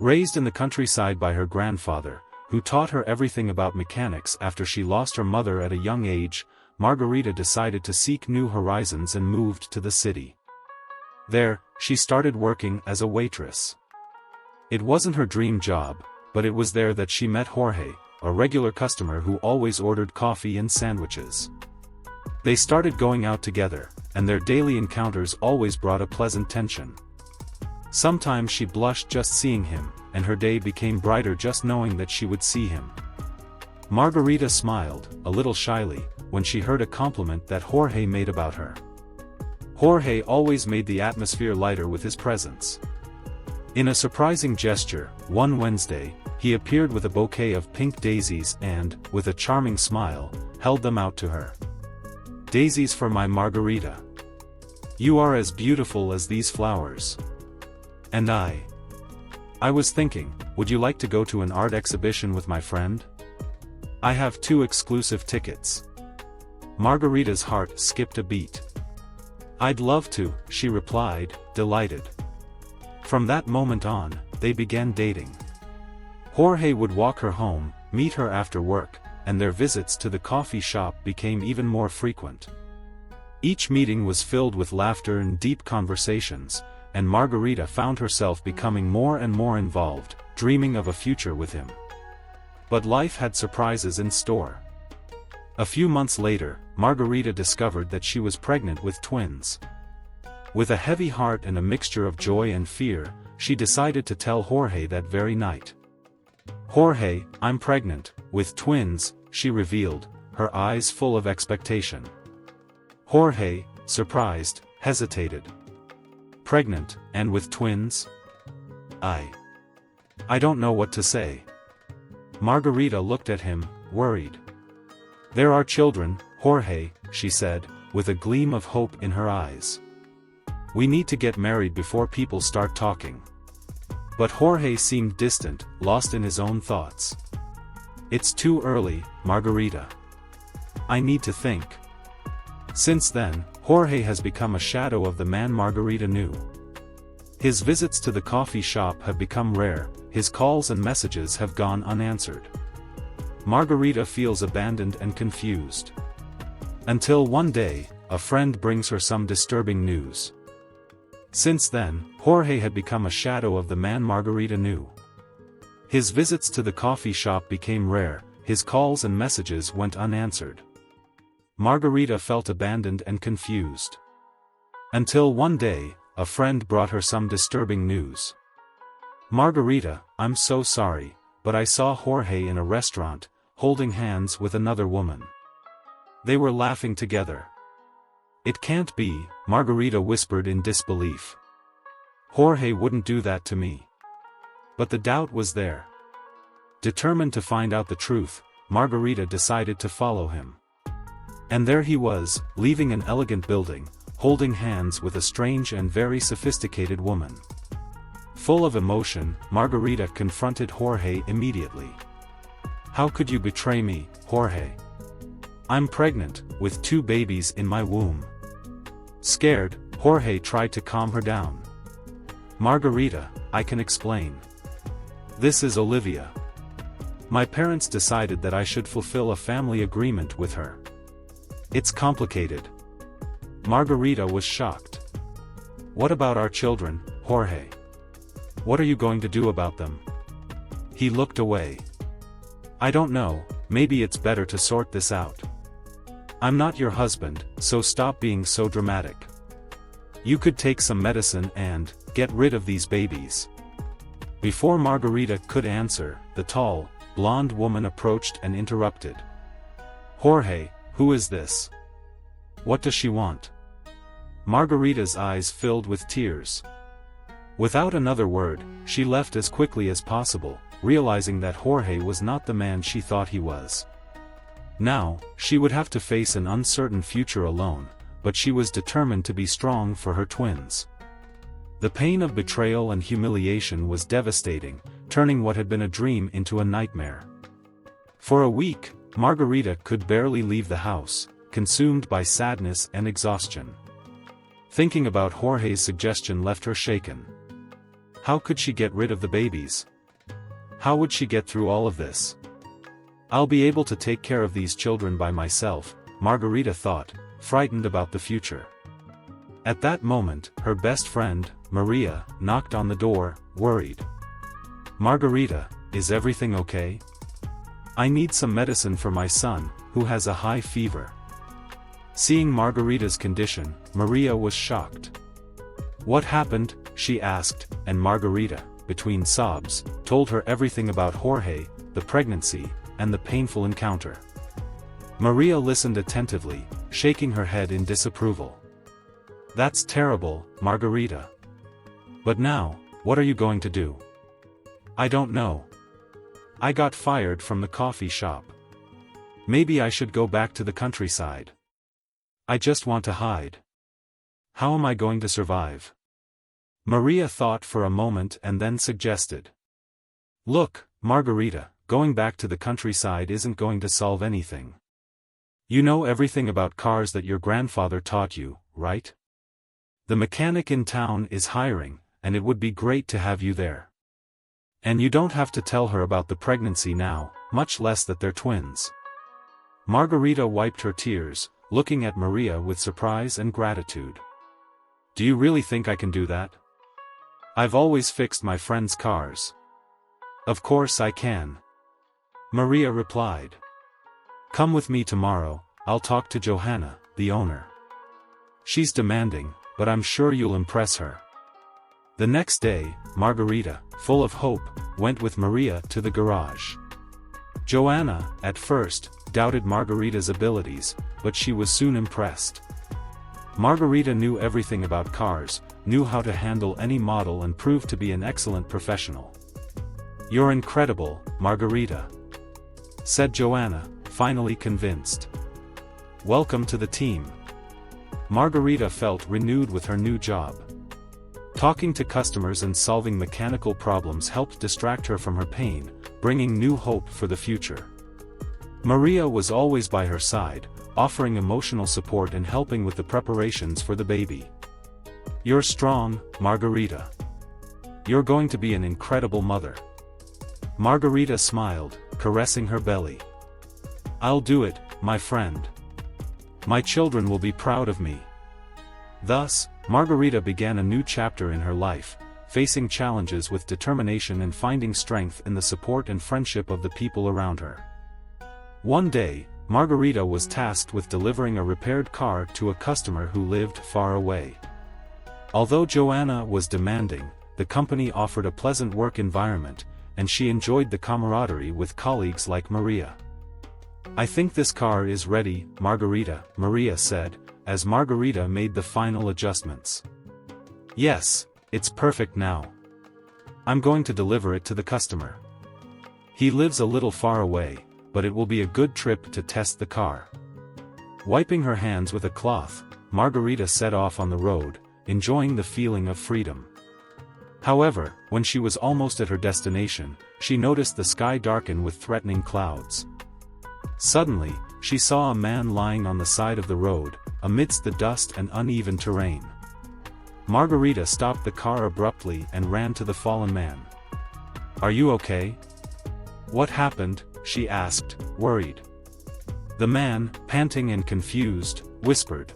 Raised in the countryside by her grandfather, who taught her everything about mechanics after she lost her mother at a young age, Margarita decided to seek new horizons and moved to the city. There, she started working as a waitress. It wasn't her dream job, but it was there that she met Jorge, a regular customer who always ordered coffee and sandwiches. They started going out together, and their daily encounters always brought a pleasant tension. Sometimes she blushed just seeing him, and her day became brighter just knowing that she would see him. Margarita smiled, a little shyly, when she heard a compliment that Jorge made about her. Jorge always made the atmosphere lighter with his presence. In a surprising gesture, one Wednesday, he appeared with a bouquet of pink daisies and, with a charming smile, held them out to her. "Daisies for my Margarita. You are as beautiful as these flowers. And I was thinking, would you like to go to an art exhibition with my friend? I have 2 exclusive tickets." Margarita's heart skipped a beat. "I'd love to," she replied, delighted. From that moment on, they began dating. Jorge would walk her home, meet her after work, and their visits to the coffee shop became even more frequent. Each meeting was filled with laughter and deep conversations, and Margarita found herself becoming more and more involved, dreaming of a future with him. But life had surprises in store. A few months later, Margarita discovered that she was pregnant with twins. With a heavy heart and a mixture of joy and fear, she decided to tell Jorge that very night. "Jorge, I'm pregnant, with twins," she revealed, her eyes full of expectation. Jorge, surprised, hesitated. "Pregnant, and with twins? I don't know what to say." Margarita looked at him, worried. "There are children, Jorge," she said, with a gleam of hope in her eyes. "We need to get married before people start talking." But Jorge seemed distant, lost in his own thoughts. "It's too early, Margarita. I need to think." Since then, Jorge has become a shadow of the man Margarita knew. His visits to the coffee shop have become rare, his calls and messages have gone unanswered. Margarita feels abandoned and confused. Until one day, a friend brings her some disturbing news. Since then, Jorge had become a shadow of the man Margarita knew. His visits to the coffee shop became rare, his calls and messages went unanswered. Margarita felt abandoned and confused. Until one day, a friend brought her some disturbing news. "Margarita, I'm so sorry, but I saw Jorge in a restaurant, holding hands with another woman. They were laughing together." "It can't be," Margarita whispered in disbelief. "Jorge wouldn't do that to me." But the doubt was there. Determined to find out the truth, Margarita decided to follow him. And there he was, leaving an elegant building, holding hands with a strange and very sophisticated woman. Full of emotion, Margarita confronted Jorge immediately. "How could you betray me, Jorge? I'm pregnant, with 2 babies in my womb." Scared, Jorge tried to calm her down. "Margarita, I can explain. This is Olivia. My parents decided that I should fulfill a family agreement with her. It's complicated." Margarita was shocked. "What about our children, Jorge? What are you going to do about them?" He looked away. "I don't know, maybe it's better to sort this out. I'm not your husband, so stop being so dramatic. You could take some medicine and get rid of these babies." Before Margarita could answer, the tall, blonde woman approached and interrupted. "Jorge, who is this? What does she want?" Margarita's eyes filled with tears. Without another word, she left as quickly as possible, realizing that Jorge was not the man she thought he was. Now, she would have to face an uncertain future alone, but she was determined to be strong for her twins. The pain of betrayal and humiliation was devastating, turning what had been a dream into a nightmare. For a week, Margarita could barely leave the house, consumed by sadness and exhaustion. Thinking about Jorge's suggestion left her shaken. How could she get rid of the babies? How would she get through all of this? I'll be able to take care of these children by myself, Margarita thought, frightened about the future. At that moment, her best friend, Maria, knocked on the door, worried. Margarita, is everything okay? I need some medicine for my son, who has a high fever. Seeing Margarita's condition, Maria was shocked. What happened? She asked, and Margarita, between sobs, told her everything about Jorge, the pregnancy, and the painful encounter. Maria listened attentively, shaking her head in disapproval. That's terrible, Margarita. But now, what are you going to do? I don't know. I got fired from the coffee shop. Maybe I should go back to the countryside. I just want to hide. How am I going to survive? Maria thought for a moment and then suggested. Look, Margarita, going back to the countryside isn't going to solve anything. You know everything about cars that your grandfather taught you, right? The mechanic in town is hiring, and it would be great to have you there. And you don't have to tell her about the pregnancy now, much less that they're twins. Margarita wiped her tears, looking at Maria with surprise and gratitude. Do you really think I can do that? I've always fixed my friends' cars. Of course I can. Maria replied. Come with me tomorrow, I'll talk to Johanna, the owner. She's demanding, but I'm sure you'll impress her. The next day, Margarita, full of hope, went with Maria to the garage. Joanna, at first, doubted Margarita's abilities, but she was soon impressed. Margarita knew everything about cars, knew how to handle any model and proved to be an excellent professional. You're incredible, Margarita, said Joanna, finally convinced. Welcome to the team. Margarita felt renewed with her new job. Talking to customers and solving mechanical problems helped distract her from her pain, bringing new hope for the future. Maria was always by her side, offering emotional support and helping with the preparations for the baby. You're strong, Margarita. You're going to be an incredible mother. Margarita smiled, caressing her belly. I'll do it, my friend. My children will be proud of me. Thus, Margarita began a new chapter in her life, facing challenges with determination and finding strength in the support and friendship of the people around her. One day, Margarita was tasked with delivering a repaired car to a customer who lived far away. Although Joanna was demanding, the company offered a pleasant work environment, and she enjoyed the camaraderie with colleagues like Maria. I think this car is ready, Margarita, Maria said, as Margarita made the final adjustments. Yes, it's perfect now. I'm going to deliver it to the customer. He lives a little far away, but it will be a good trip to test the car. Wiping her hands with a cloth, Margarita set off on the road, enjoying the feeling of freedom. However, when she was almost at her destination, she noticed the sky darken with threatening clouds. Suddenly, she saw a man lying on the side of the road, amidst the dust and uneven terrain. Margarita stopped the car abruptly and ran to the fallen man. Are you okay? What happened? She asked, worried. The man, panting and confused, whispered.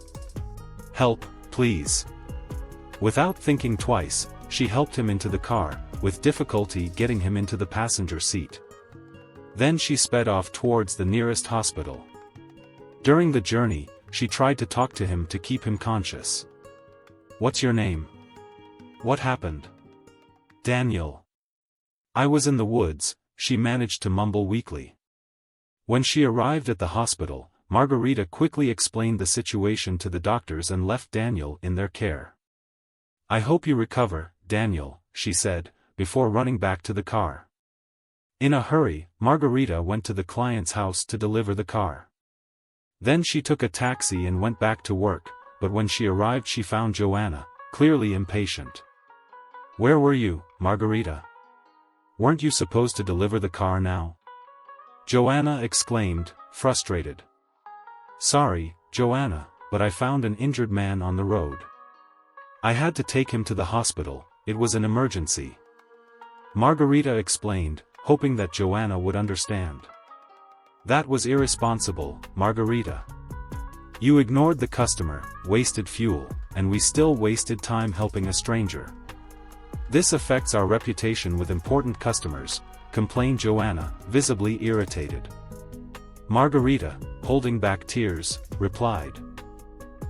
Help, please. Without thinking twice, she helped him into the car, with difficulty getting him into the passenger seat. Then she sped off towards the nearest hospital. During the journey, she tried to talk to him to keep him conscious. What's your name? What happened? Daniel. I was in the woods, she managed to mumble weakly. When she arrived at the hospital, Margarita quickly explained the situation to the doctors and left Daniel in their care. I hope you recover, Daniel, she said, before running back to the car. In a hurry, Margarita went to the client's house to deliver the car. Then she took a taxi and went back to work, but when she arrived she found Joanna, clearly impatient. Where were you, Margarita? Weren't you supposed to deliver the car now? Joanna exclaimed, frustrated. Sorry, Joanna, but I found an injured man on the road. I had to take him to the hospital, it was an emergency. Margarita explained, hoping that Joanna would understand. That was irresponsible, Margarita. You ignored the customer, wasted fuel, and we still wasted time helping a stranger. This affects our reputation with important customers, complained Joanna, visibly irritated. Margarita, holding back tears, replied.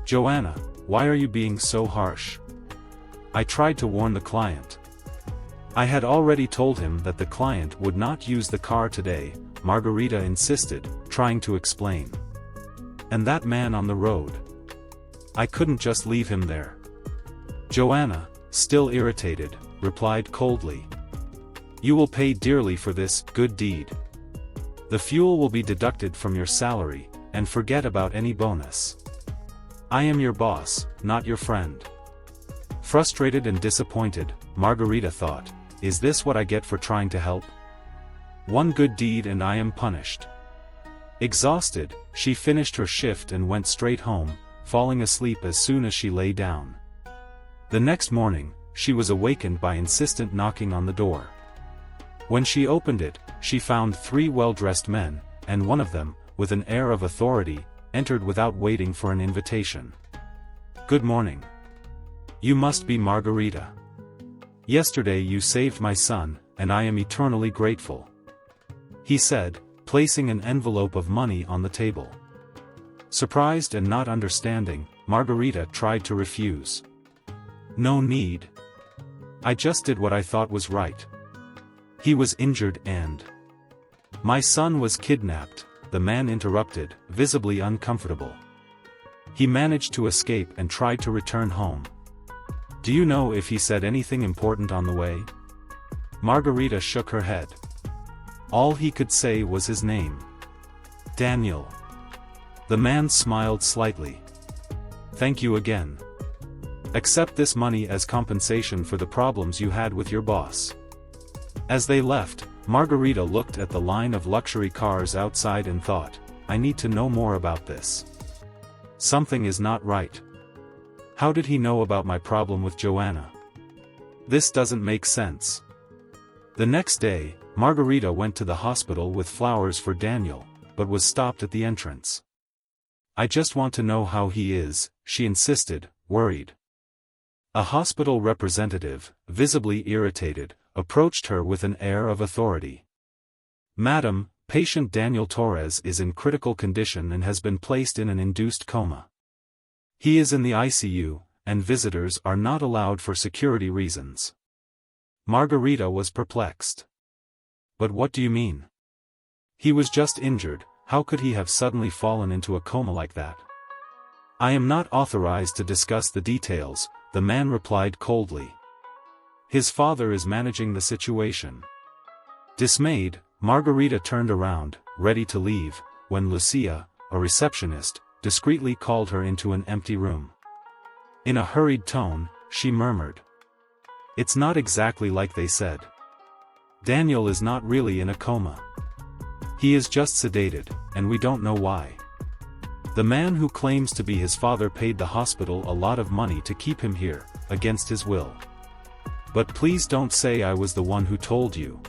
Joanna, why are you being so harsh? I tried to warn the client. I had already told him that the client would not use the car today, Margarita insisted, trying to explain. And that man on the road. I couldn't just leave him there. Joanna, still irritated, replied coldly. You will pay dearly for this good deed. The fuel will be deducted from your salary, and forget about any bonus. I am your boss, not your friend. Frustrated and disappointed, Margarita thought, is this what I get for trying to help? One good deed and I am punished. Exhausted, she finished her shift and went straight home, falling asleep as soon as she lay down. The next morning, she was awakened by insistent knocking on the door. When she opened it, she found 3 well-dressed men, and one of them, with an air of authority, entered without waiting for an invitation. Good morning. You must be Margarita. Yesterday you saved my son, and I am eternally grateful. He said, placing an envelope of money on the table. Surprised and not understanding, Margarita tried to refuse. No need. I just did what I thought was right. He was injured and... My son was kidnapped, the man interrupted, visibly uncomfortable. He managed to escape and tried to return home. Do you know if he said anything important on the way? Margarita shook her head. All he could say was his name. Daniel. The man smiled slightly. Thank you again. Accept this money as compensation for the problems you had with your boss. As they left, Margarita looked at the line of luxury cars outside and thought, I need to know more about this. Something is not right. How did he know about my problem with Joanna? This doesn't make sense. The next day, Margarita went to the hospital with flowers for Daniel, but was stopped at the entrance. I just want to know how he is, she insisted, worried. A hospital representative, visibly irritated, approached her with an air of authority. Madam, patient Daniel Torres is in critical condition and has been placed in an induced coma. He is in the ICU, and visitors are not allowed for security reasons. Margarita was perplexed. But what do you mean? He was just injured, how could he have suddenly fallen into a coma like that? I am not authorized to discuss the details, the man replied coldly. His father is managing the situation. Dismayed, Margarita turned around, ready to leave, when Lucia, a receptionist, discreetly called her into an empty room. In a hurried tone, she murmured. It's not exactly like they said. Daniel is not really in a coma. He is just sedated, and we don't know why. The man who claims to be his father paid the hospital a lot of money to keep him here, against his will. But please don't say I was the one who told you.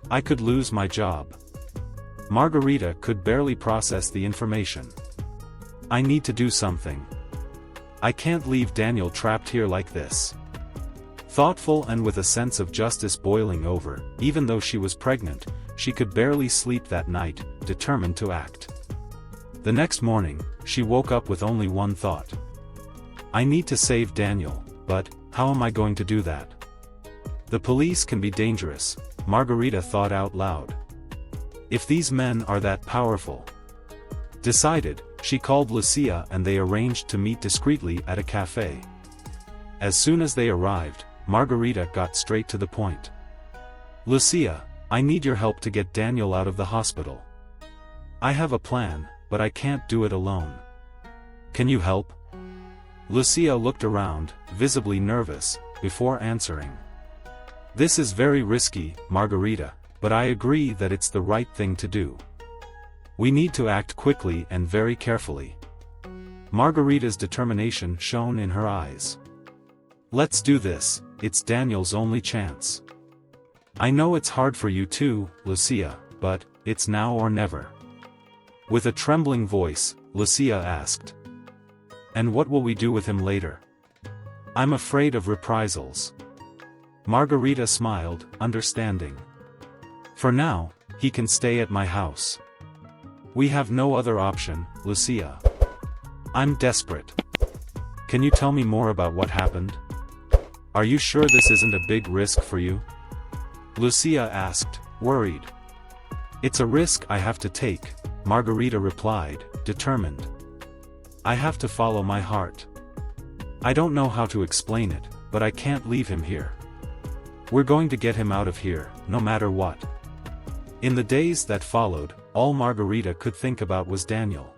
I could lose my job. Margarita could barely process the information. I need to do something. I can't leave Daniel trapped here like this. Thoughtful and with a sense of justice boiling over, even though she was pregnant, she could barely sleep that night, determined to act. The next morning, she woke up with only one thought. I need to save Daniel, but, how am I going to do that? The police can be dangerous, Margarita thought out loud. If these men are that powerful. Decided, she called Lucia and they arranged to meet discreetly at a cafe. As soon as they arrived, Margarita got straight to the point. Lucia, I need your help to get Daniel out of the hospital. I have a plan, but I can't do it alone. Can you help? Lucia looked around, visibly nervous, before answering. This is very risky, Margarita, but I agree that it's the right thing to do. We need to act quickly and very carefully. Margarita's determination shone in her eyes. Let's do this, it's Daniel's only chance. I know it's hard for you too, Lucia, but it's now or never. With a trembling voice, Lucia asked. And what will we do with him later? I'm afraid of reprisals. Margarita smiled, understanding. For now, he can stay at my house. We have no other option, Lucia. I'm desperate. Can you tell me more about what happened? Are you sure this isn't a big risk for you? Lucia asked, worried. It's a risk I have to take, Margarita replied, determined. I have to follow my heart. I don't know how to explain it, but I can't leave him here. We're going to get him out of here, no matter what. In the days that followed, all Margarita could think about was Daniel.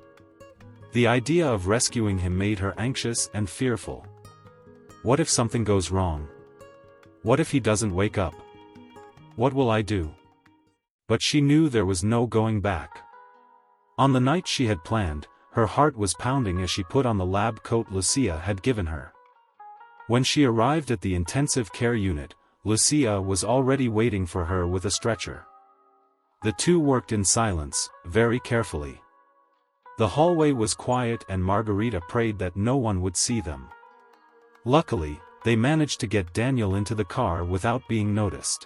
The idea of rescuing him made her anxious and fearful. What if something goes wrong? What if he doesn't wake up? What will I do? But she knew there was no going back. On the night she had planned, her heart was pounding as she put on the lab coat Lucia had given her. When she arrived at the intensive care unit, Lucia was already waiting for her with a stretcher. The two worked in silence, very carefully. The hallway was quiet and Margarita prayed that no one would see them. Luckily, they managed to get Daniel into the car without being noticed.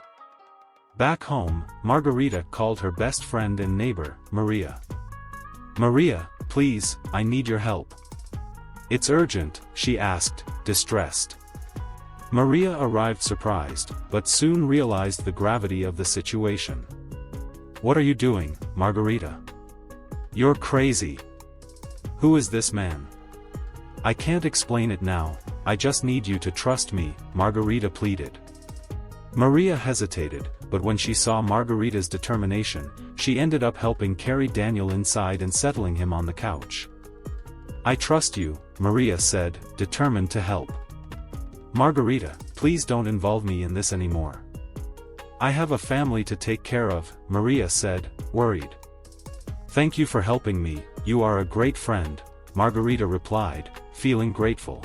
Back home, Margarita called her best friend and neighbor, Maria. Maria, please, I need your help. It's urgent, she asked, distressed. Maria arrived surprised, but soon realized the gravity of the situation. What are you doing, Margarita? You're crazy. Who is this man? I can't explain it now, I just need you to trust me, Margarita pleaded. Maria hesitated, but when she saw Margarita's determination, she ended up helping carry Daniel inside and settling him on the couch. I trust you, Maria said, determined to help. Margarita, please don't involve me in this anymore. I have a family to take care of, Maria said, worried. Thank you for helping me, you are a great friend, Margarita replied, feeling grateful.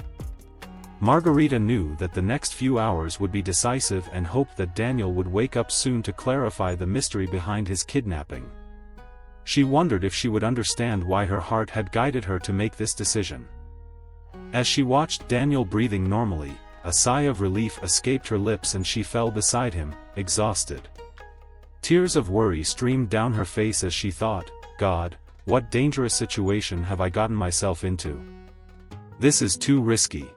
Margarita knew that the next few hours would be decisive and hoped that Daniel would wake up soon to clarify the mystery behind his kidnapping. She wondered if she would understand why her heart had guided her to make this decision. As she watched Daniel breathing normally, a sigh of relief escaped her lips and she fell beside him, exhausted. Tears of worry streamed down her face as she thought, God, what dangerous situation have I gotten myself into? This is too risky.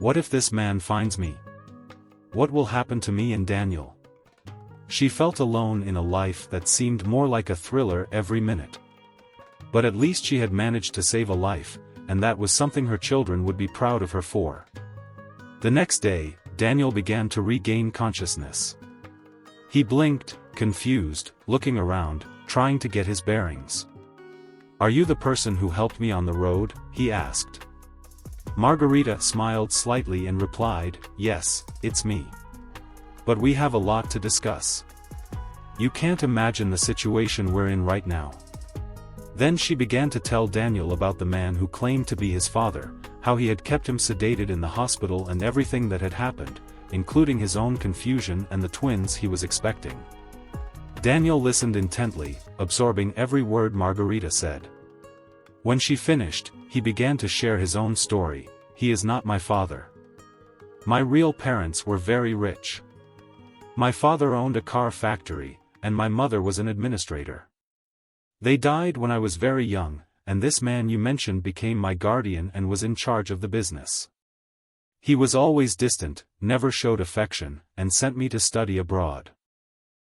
What if this man finds me? What will happen to me and Daniel? She felt alone in a life that seemed more like a thriller every minute. But at least she had managed to save a life, and that was something her children would be proud of her for. The next day, Daniel began to regain consciousness. He blinked, confused, looking around, trying to get his bearings. Are you the person who helped me on the road? He asked. Margarita smiled slightly and replied, yes, it's me. But we have a lot to discuss. You can't imagine the situation we're in right now. Then she began to tell Daniel about the man who claimed to be his father, how he had kept him sedated in the hospital and everything that had happened, including his own confusion and the twins he was expecting. Daniel listened intently, absorbing every word Margarita said. When she finished, he began to share his own story. He is not my father. My real parents were very rich. My father owned a car factory, and my mother was an administrator. They died when I was very young, and this man you mentioned became my guardian and was in charge of the business. He was always distant, never showed affection, and sent me to study abroad.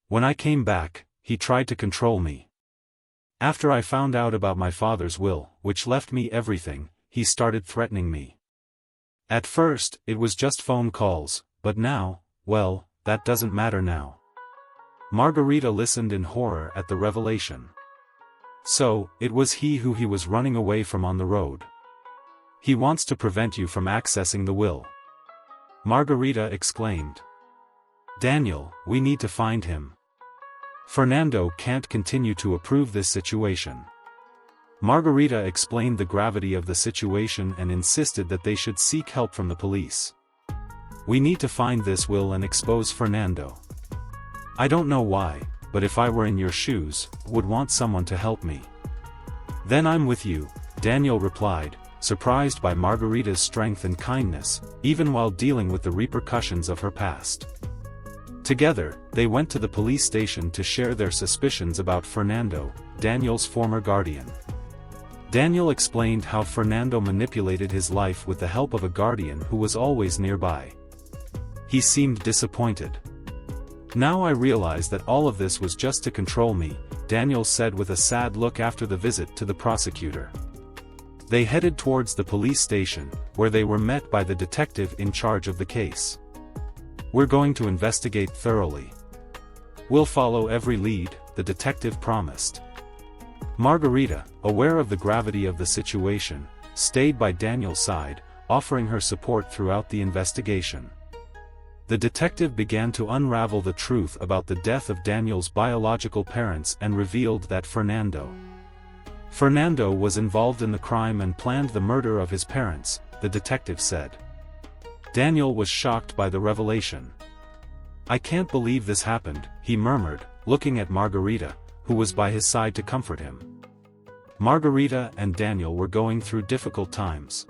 When I came back, he tried to control me. After I found out about my father's will, which left me everything, he started threatening me. At first, it was just phone calls, but now, well, that doesn't matter now. Margarita listened in horror at the revelation. So, it was he who he was running away from on the road. He wants to prevent you from accessing the will. Margarita exclaimed. Daniel, we need to find him. Fernando can't continue to approve this situation. Margarita explained the gravity of the situation and insisted that they should seek help from the police. We need to find this will and expose Fernando. I don't know why, but if I were in your shoes, would want someone to help me. Then I'm with you, Daniel replied, surprised by Margarita's strength and kindness, even while dealing with the repercussions of her past. Together, they went to the police station to share their suspicions about Fernando, Daniel's former guardian. Daniel explained how Fernando manipulated his life with the help of a guardian who was always nearby. He seemed disappointed. Now I realize that all of this was just to control me, Daniel said with a sad look after the visit to the prosecutor. They headed towards the police station, where they were met by the detective in charge of the case. We're going to investigate thoroughly. We'll follow every lead, the detective promised. Margarita, aware of the gravity of the situation, stayed by Daniel's side, offering her support throughout the investigation. The detective began to unravel the truth about the death of Daniel's biological parents and revealed that Fernando was involved in the crime and planned the murder of his parents, the detective said. Daniel was shocked by the revelation. I can't believe this happened, he murmured, looking at Margarita, who was by his side to comfort him. Margarita and Daniel were going through difficult times.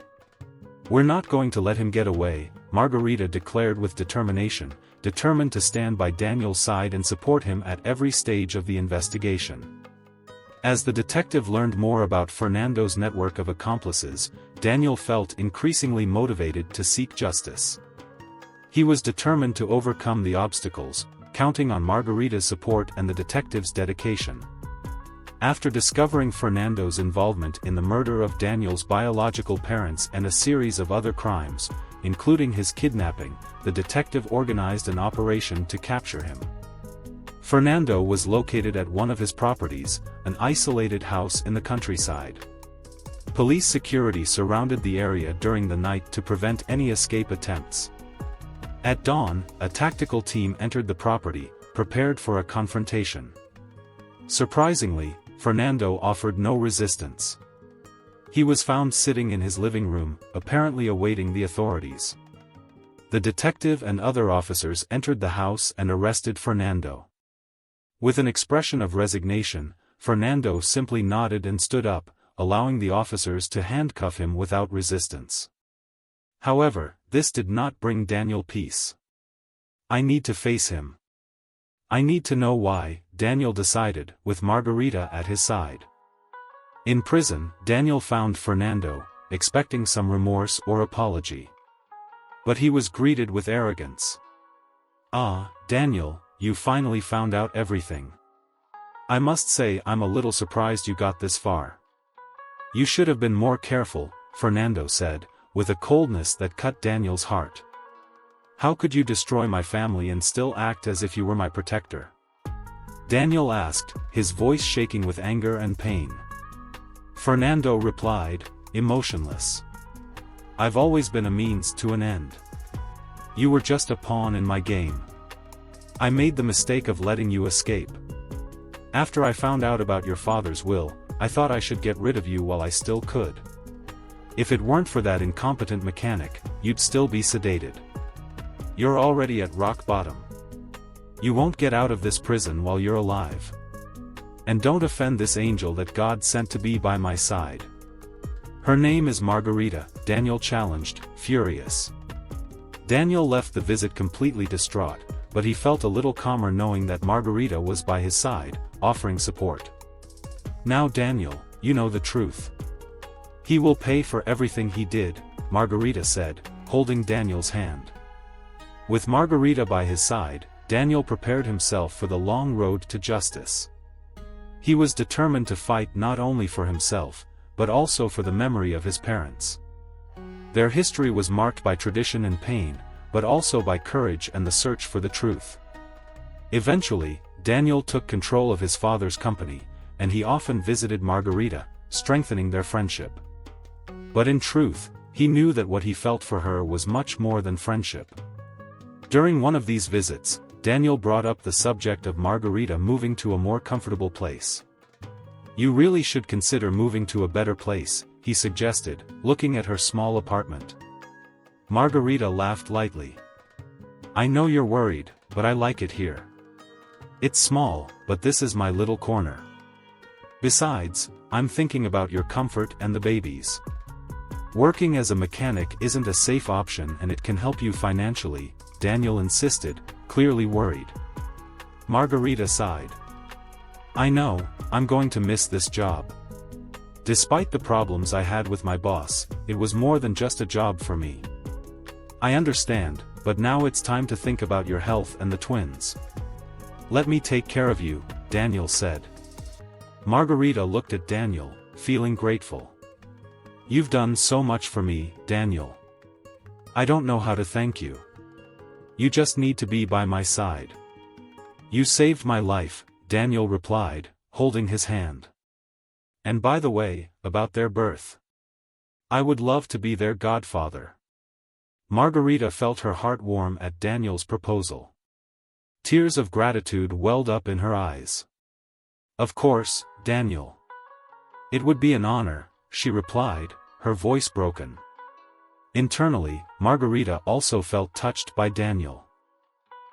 We're not going to let him get away, Margarita declared with determination, determined to stand by Daniel's side and support him at every stage of the investigation. As the detective learned more about Fernando's network of accomplices, Daniel felt increasingly motivated to seek justice. He was determined to overcome the obstacles, counting on Margarita's support and the detective's dedication. After discovering Fernando's involvement in the murder of Daniel's biological parents and a series of other crimes, including his kidnapping, the detective organized an operation to capture him. Fernando was located at one of his properties, an isolated house in the countryside. Police security surrounded the area during the night to prevent any escape attempts. At dawn, a tactical team entered the property, prepared for a confrontation. Surprisingly, Fernando offered no resistance. He was found sitting in his living room, apparently awaiting the authorities. The detective and other officers entered the house and arrested Fernando. With an expression of resignation, Fernando simply nodded and stood up, allowing the officers to handcuff him without resistance. However, this did not bring Daniel peace. I need to face him. I need to know why, Daniel decided, with Margarita at his side. In prison, Daniel found Fernando, expecting some remorse or apology. But he was greeted with arrogance. Ah, Daniel, you finally found out everything. I must say I'm a little surprised you got this far. You should have been more careful, Fernando said, with a coldness that cut Daniel's heart. How could you destroy my family and still act as if you were my protector? Daniel asked, his voice shaking with anger and pain. Fernando replied, emotionless. I've always been a means to an end. You were just a pawn in my game. I made the mistake of letting you escape. After I found out about your father's will, I thought I should get rid of you while I still could. If it weren't for that incompetent mechanic, you'd still be sedated. You're already at rock bottom. You won't get out of this prison while you're alive. And don't offend this angel that God sent to be by my side. Her name is Margarita, Daniel challenged, furious. Daniel left the visit completely distraught, but he felt a little calmer knowing that Margarita was by his side, offering support. Now Daniel, you know the truth. He will pay for everything he did, Margarita said, holding Daniel's hand. With Margarita by his side, Daniel prepared himself for the long road to justice. He was determined to fight not only for himself, but also for the memory of his parents. Their history was marked by tradition and pain, but also by courage and the search for the truth. Eventually, Daniel took control of his father's company, and he often visited Margarita, strengthening their friendship. But in truth, he knew that what he felt for her was much more than friendship. During one of these visits, Daniel brought up the subject of Margarita moving to a more comfortable place. You really should consider moving to a better place, he suggested, looking at her small apartment. Margarita laughed lightly. I know you're worried, but I like it here. It's small, but this is my little corner. Besides, I'm thinking about your comfort and the babies. Working as a mechanic isn't a safe option and it can help you financially, Daniel insisted, clearly worried. Margarita sighed. I know, I'm going to miss this job. Despite the problems I had with my boss, it was more than just a job for me. I understand, but now it's time to think about your health and the twins. Let me take care of you, Daniel said. Margarita looked at Daniel, feeling grateful. You've done so much for me, Daniel. I don't know how to thank you. You just need to be by my side. You saved my life, Daniel replied, holding his hand. And by the way, about their birth. I would love to be their godfather. Margarita felt her heart warm at Daniel's proposal. Tears of gratitude welled up in her eyes. Of course, Daniel. It would be an honor, she replied, her voice broken. Internally, Margarita also felt touched by Daniel.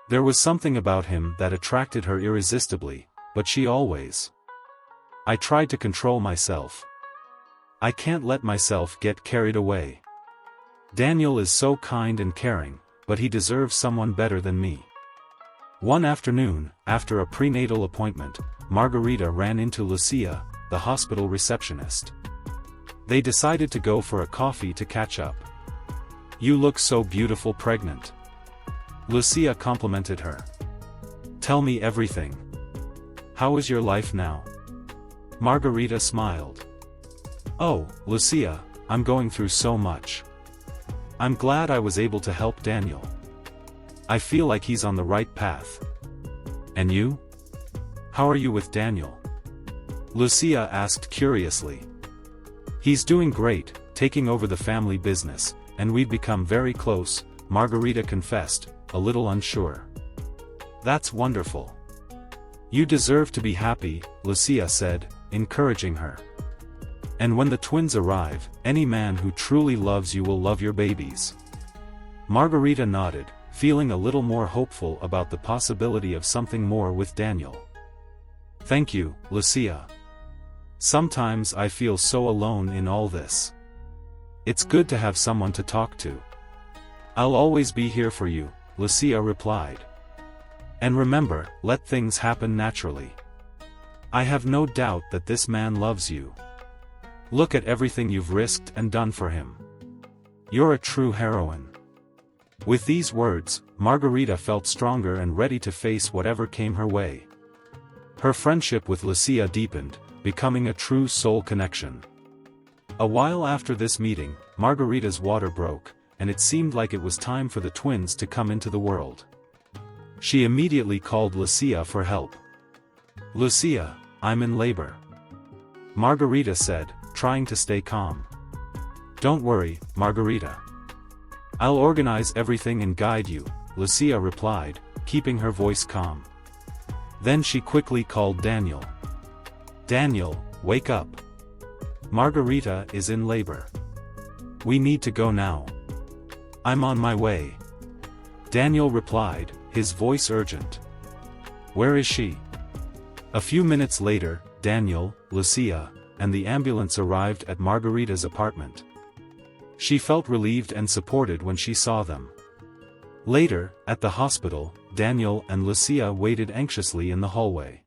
There was something about him that attracted her irresistibly, but she always. I tried to control myself. I can't let myself get carried away. Daniel is so kind and caring, but he deserves someone better than me. One afternoon, after a prenatal appointment, Margarita ran into Lucia, the hospital receptionist. They decided to go for a coffee to catch up. You look so beautiful pregnant. Lucia complimented her. Tell me everything. How is your life now? Margarita smiled. Oh, Lucia, I'm going through so much. I'm glad I was able to help Daniel. I feel like he's on the right path. And you? How are you with Daniel? Lucia asked curiously. He's doing great, taking over the family business, and we've become very close, Margarita confessed, a little unsure. That's wonderful. You deserve to be happy, Lucia said, encouraging her. And when the twins arrive, any man who truly loves you will love your babies. Margarita nodded, feeling a little more hopeful about the possibility of something more with Daniel. Thank you, Lucia. Sometimes I feel so alone in all this. It's good to have someone to talk to. I'll always be here for you, Lucia replied. And remember, let things happen naturally. I have no doubt that this man loves you. Look at everything you've risked and done for him. You're a true heroine. With these words, Margarita felt stronger and ready to face whatever came her way. Her friendship with Lucia deepened, becoming a true soul connection. A while after this meeting, Margarita's water broke, and it seemed like it was time for the twins to come into the world. She immediately called Lucia for help. Lucia, I'm in labor. Margarita said, trying to stay calm. Don't worry, Margarita. I'll organize everything and guide you, Lucia replied, keeping her voice calm. Then she quickly called Daniel. Daniel, wake up. Margarita is in labor. We need to go now. I'm on my way. Daniel replied, his voice urgent. Where is she? A few minutes later, Daniel, Lucia, and the ambulance arrived at Margarita's apartment. She felt relieved and supported when she saw them. Later, at the hospital, Daniel and Lucia waited anxiously in the hallway.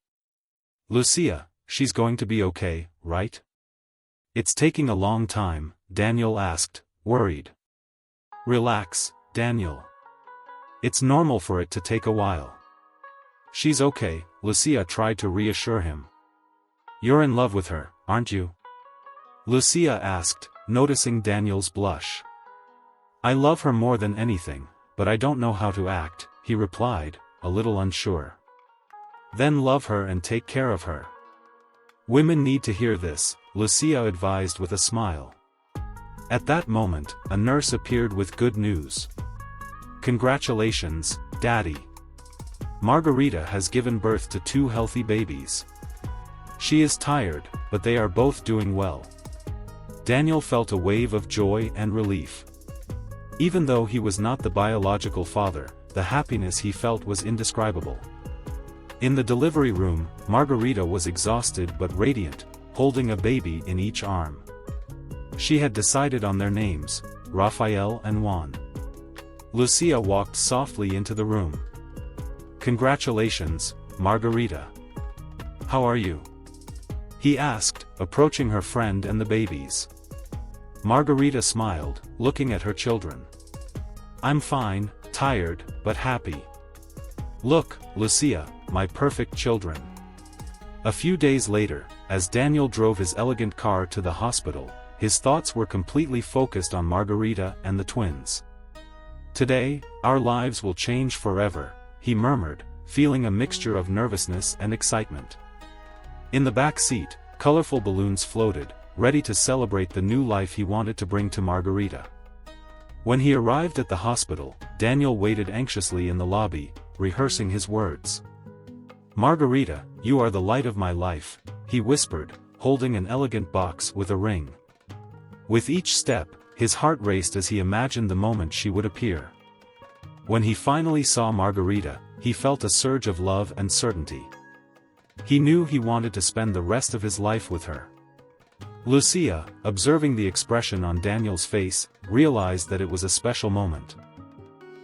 Lucia, she's going to be okay, right? It's taking a long time, Daniel asked, worried. Relax, Daniel. It's normal for it to take a while. She's okay, Lucia tried to reassure him. You're in love with her, aren't you? Lucia asked, noticing Daniel's blush. I love her more than anything, but I don't know how to act, he replied, a little unsure. Then love her and take care of her. Women need to hear this, Lucia advised with a smile. At that moment, a nurse appeared with good news. Congratulations, Daddy. Margarita has given birth to 2 healthy babies. She is tired, but they are both doing well. Daniel felt a wave of joy and relief. Even though he was not the biological father, the happiness he felt was indescribable. In the delivery room, Margarita was exhausted but radiant, holding a baby in each arm. She had decided on their names, Raphael and Juan. Lucia walked softly into the room. "Congratulations, Margarita. How are you?" he asked, approaching her friend and the babies. Margarita smiled, looking at her children. "I'm fine, tired, but happy. Look, Lucia, my perfect children." A few days later, as Daniel drove his elegant car to the hospital, his thoughts were completely focused on Margarita and the twins. "Today, our lives will change forever," he murmured, feeling a mixture of nervousness and excitement. In the back seat, colorful balloons floated, ready to celebrate the new life he wanted to bring to Margarita. When he arrived at the hospital, Daniel waited anxiously in the lobby, rehearsing his words. "Margarita, you are the light of my life," he whispered, holding an elegant box with a ring. With each step, his heart raced as he imagined the moment she would appear. When he finally saw Margarita, he felt a surge of love and certainty. He knew he wanted to spend the rest of his life with her. Lucia, observing the expression on Daniel's face, realized that it was a special moment.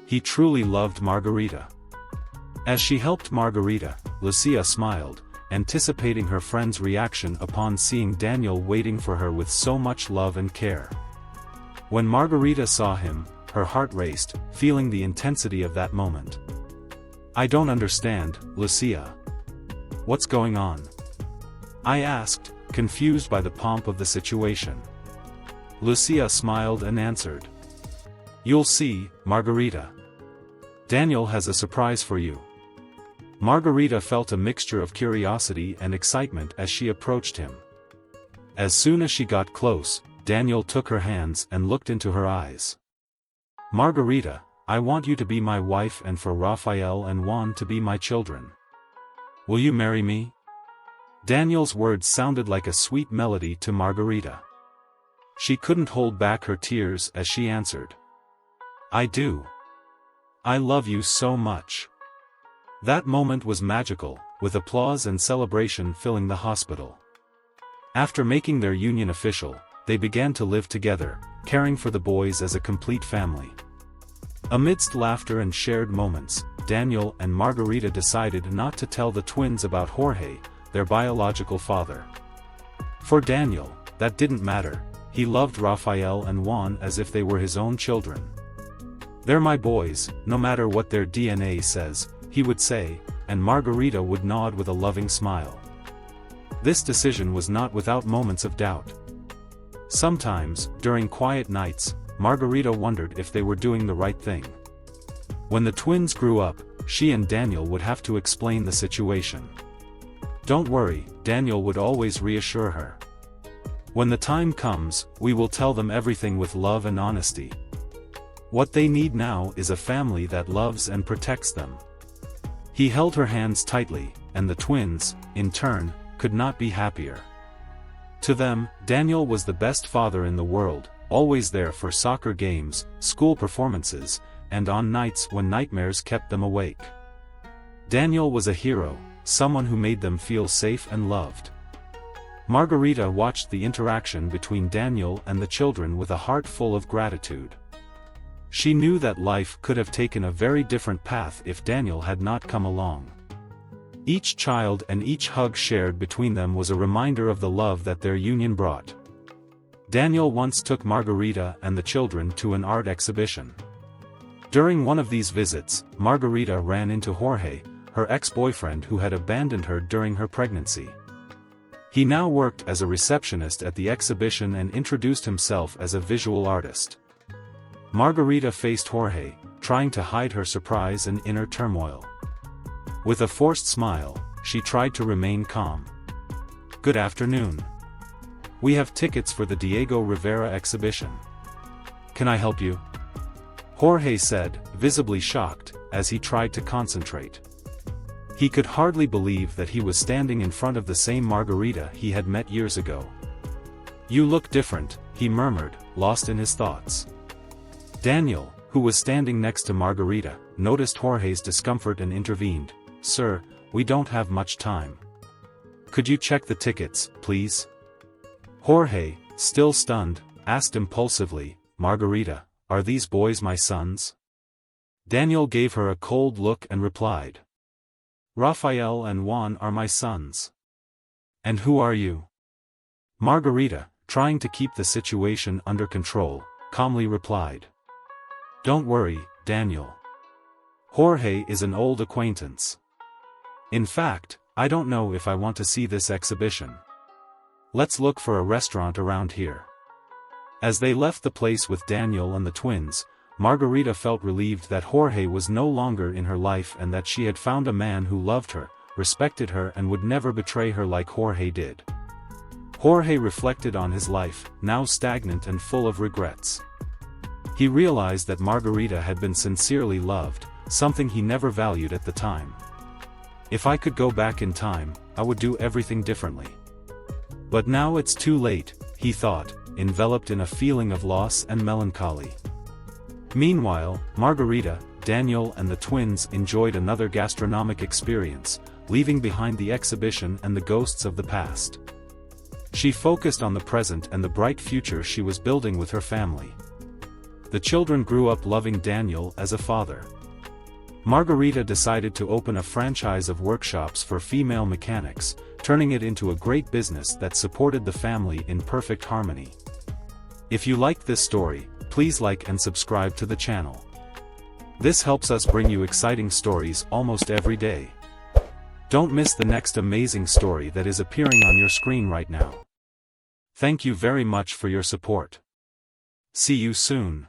He truly loved Margarita. As she helped Margarita, Lucia smiled, anticipating her friend's reaction upon seeing Daniel waiting for her with so much love and care. When Margarita saw him, her heart raced, feeling the intensity of that moment. "I don't understand, Lucia. What's going on?" I asked, confused by the pomp of the situation. Lucia smiled and answered. "You'll see, Margarita. Daniel has a surprise for you." Margarita felt a mixture of curiosity and excitement as she approached him. As soon as she got close, Daniel took her hands and looked into her eyes. "Margarita, I want you to be my wife and for Raphael and Juan to be my children. Will you marry me?" Daniel's words sounded like a sweet melody to Margarita. She couldn't hold back her tears as she answered. "I do. I love you so much." That moment was magical, with applause and celebration filling the hospital. After making their union official, they began to live together, caring for the boys as a complete family. Amidst laughter and shared moments, Daniel and Margarita decided not to tell the twins about Jorge, their biological father. For Daniel, that didn't matter. He loved Raphael and Juan as if they were his own children. "They're my boys, no matter what their DNA says," he would say, and Margarita would nod with a loving smile. This decision was not without moments of doubt. Sometimes, during quiet nights, Margarita wondered if they were doing the right thing. When the twins grew up, she and Daniel would have to explain the situation. "Don't worry," Daniel would always reassure her. "When the time comes, we will tell them everything with love and honesty. What they need now is a family that loves and protects them." He held her hands tightly, and the twins, in turn, could not be happier. To them, Daniel was the best father in the world, always there for soccer games, school performances, and on nights when nightmares kept them awake. Daniel was a hero, someone who made them feel safe and loved. Margarita watched the interaction between Daniel and the children with a heart full of gratitude. She knew that life could have taken a very different path if Daniel had not come along. Each child and each hug shared between them was a reminder of the love that their union brought. Daniel once took Margarita and the children to an art exhibition. During one of these visits, Margarita ran into Jorge, her ex-boyfriend who had abandoned her during her pregnancy. He now worked as a receptionist at the exhibition and introduced himself as a visual artist. Margarita faced Jorge, trying to hide her surprise and inner turmoil. With a forced smile, she tried to remain calm. "Good afternoon. We have tickets for the Diego Rivera exhibition. Can I help you?" Jorge said, visibly shocked, as he tried to concentrate. He could hardly believe that he was standing in front of the same Margarita he had met years ago. "You look different," he murmured, lost in his thoughts. "Daniel, who was standing next to Margarita, noticed Jorge's discomfort and intervened. "Sir, we don't have much time. Could you check the tickets, please?" Jorge, still stunned, asked impulsively, "Margarita, are these boys my sons?" Daniel gave her a cold look and replied, "Raphael and Juan are my sons." "And who are you?" Margarita, trying to keep the situation under control, calmly replied, "Don't worry, Daniel. Jorge is an old acquaintance. In fact, I don't know if I want to see this exhibition. Let's look for a restaurant around here." As they left the place with Daniel and the twins, Margarita felt relieved that Jorge was no longer in her life and that she had found a man who loved her, respected her and would never betray her like Jorge did. Jorge reflected on his life, now stagnant and full of regrets. He realized that Margarita had been sincerely loved, something he never valued at the time. "If I could go back in time, I would do everything differently. But now it's too late," he thought, enveloped in a feeling of loss and melancholy. Meanwhile, Margarita, Daniel and the twins enjoyed another gastronomic experience, leaving behind the exhibition and the ghosts of the past. She focused on the present and the bright future she was building with her family. The children grew up loving Daniel as a father. Margarita decided to open a franchise of workshops for female mechanics, turning it into a great business that supported the family in perfect harmony. If you liked this story, please like and subscribe to the channel. This helps us bring you exciting stories almost every day. Don't miss the next amazing story that is appearing on your screen right now. Thank you very much for your support. See you soon.